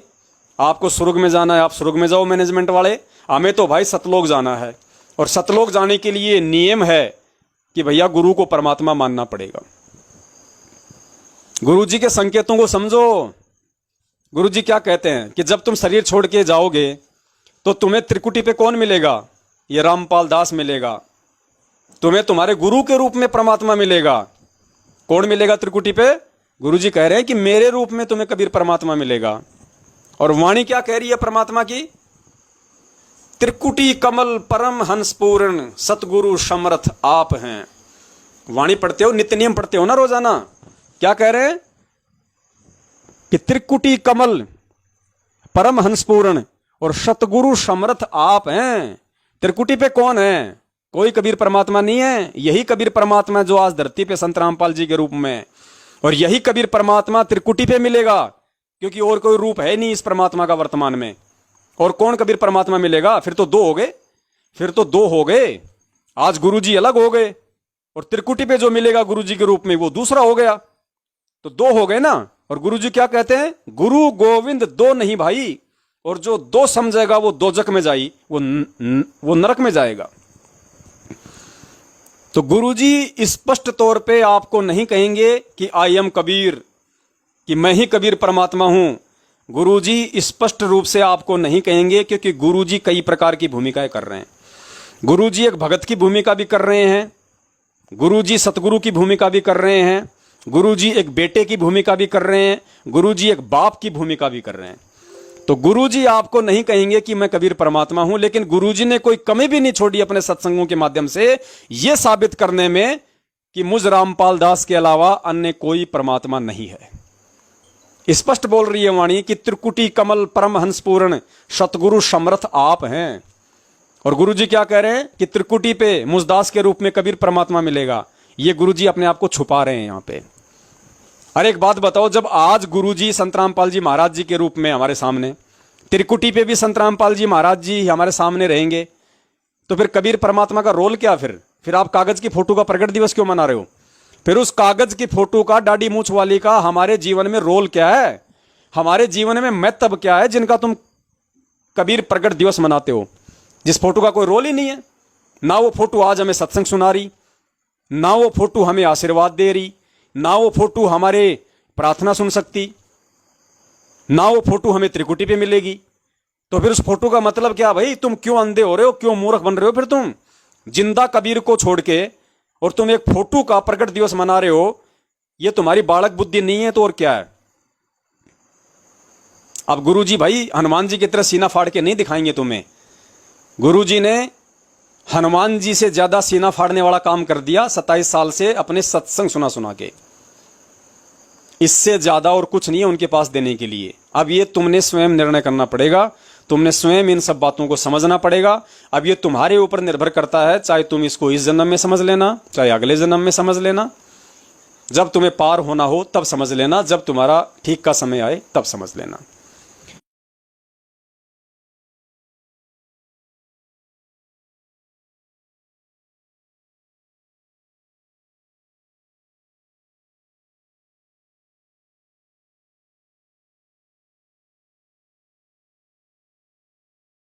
आपको स्वर्ग में जाना है आप स्वर्ग में जाओ मैनेजमेंट वाले, हमें तो भाई सतलोक जाना है। और सतलोक जाने के लिए नियम है कि भैया गुरु को परमात्मा मानना पड़ेगा। गुरु जी के संकेतों को समझो। गुरु जी क्या कहते हैं कि जब तुम शरीर छोड़ के जाओगे तो तुम्हें त्रिकुटी पे कौन मिलेगा? ये रामपाल दास मिलेगा। तुम्हें तुम्हारे गुरु के रूप में परमात्मा मिलेगा। कौन मिलेगा त्रिकुटी पे? गुरु जी कह रहे हैं कि मेरे रूप में तुम्हें कबीर परमात्मा मिलेगा। और वाणी क्या कह रही है परमात्मा की? त्रिकुटी कमल परम हंस पूर्ण सतगुरु समर्थ आप हैं। वाणी पढ़ते हो, नित्य नियम पढ़ते हो ना रोजाना? क्या कह रहे हैं कि त्रिकुटी कमल परम हंस पूर्ण और सतगुरु समर्थ आप हैं। त्रिकुटी पे कौन है? कोई कबीर परमात्मा नहीं है। यही कबीर परमात्मा जो आज धरती पे संत रामपाल जी के रूप में, और यही कबीर परमात्मा त्रिकुटी पे मिलेगा, क्योंकि और कोई रूप है नहीं इस परमात्मा का वर्तमान में। और कौन कबीर परमात्मा मिलेगा? फिर तो 2 हो गए, फिर तो 2 हो गए। आज गुरु जी अलग हो गए और त्रिकुटी पे जो मिलेगा गुरु जी के रूप में वो दूसरा हो गया, तो 2 हो गए ना। और गुरु जी क्या कहते हैं? गुरु गोविंद 2 नहीं भाई, और जो 2 समझेगा वो दोजक में जाई, वो नरक में जाएगा। तो गुरु जी स्पष्ट तौर पे आपको नहीं कहेंगे कि आई एम कबीर, कि मैं ही कबीर परमात्मा हूं। गुरु जी स्पष्ट रूप से आपको नहीं कहेंगे, क्योंकि गुरु जी कई प्रकार की भूमिकाएं कर रहे हैं। गुरु जी एक भगत की भूमिका भी कर रहे हैं, गुरु जी सतगुरु की भूमिका भी कर रहे हैं, गुरु जी एक बेटे की भूमिका भी कर रहे हैं, गुरु जी एक बाप की भूमिका भी कर रहे हैं। तो गुरु जी आपको नहीं कहेंगे कि मैं कबीर परमात्मा हूं, लेकिन गुरु जी ने कोई कमी भी नहीं छोड़ी अपने सत्संगों के माध्यम से यह साबित करने में कि मुझ रामपाल दास के अलावा अन्य कोई परमात्मा नहीं है। स्पष्ट बोल रही है वाणी कि त्रिकुटी कमल परम हंस पूर्ण सतगुरु समर्थ आप हैं। और गुरु जी क्या कह रहे हैं कि त्रिकुटी पे मुझदास के रूप में कबीर परमात्मा मिलेगा। ये गुरु जी अपने आप को छुपा रहे हैं यहां पे। अरे एक बात बताओ, जब आज गुरु जी संत रामपाल जी महाराज जी के रूप में हमारे सामने, त्रिकुटी पे भी संत रामपाल जी महाराज जी हमारे सामने रहेंगे, तो फिर कबीर परमात्मा का रोल क्या? फिर आप कागज की फोटो का प्रकट दिवस क्यों मना रहे हो? फिर उस कागज की फोटो का, दाढ़ी मूछ वाली का हमारे जीवन में रोल क्या है? हमारे जीवन में मैं तब क्या है जिनका तुम कबीर प्रकट दिवस मनाते हो, जिस फोटो का कोई रोल ही नहीं है। ना वो फोटो आज हमें सत्संग सुना रही, ना वो फोटो हमें आशीर्वाद दे रही, ना वो फोटो हमारे प्रार्थना सुन सकती, ना वो फोटो हमें त्रिकुटी पे मिलेगी। तो फिर उस फोटो का मतलब क्या भाई? तुम क्यों अंधे हो रहे हो, क्यों मूर्ख बन रहे हो? फिर तुम जिंदा कबीर को छोड़ के और तुम एक फोटो का प्रकट दिवस मना रहे हो, ये तुम्हारी बालक बुद्धि नहीं है तो और क्या है? अब गुरुजी भाई हनुमान जी की तरह सीना फाड़ के नहीं दिखाएंगे तुम्हें। गुरुजी ने हनुमान जी से ज्यादा सीना फाड़ने वाला काम कर दिया 27 साल से अपने सत्संग सुना सुना के। इससे ज्यादा और कुछ नहीं है उनके पास देने के लिए। अब ये तुमने स्वयं निर्णय करना पड़ेगा, तुमने स्वयं इन सब बातों को समझना पड़ेगा। अब ये तुम्हारे ऊपर निर्भर करता है, चाहे तुम इसको इस जन्म में समझ लेना, चाहे अगले जन्म में समझ लेना। जब तुम्हें पार होना हो तब समझ लेना, जब तुम्हारा ठीक का समय आए तब समझ लेना।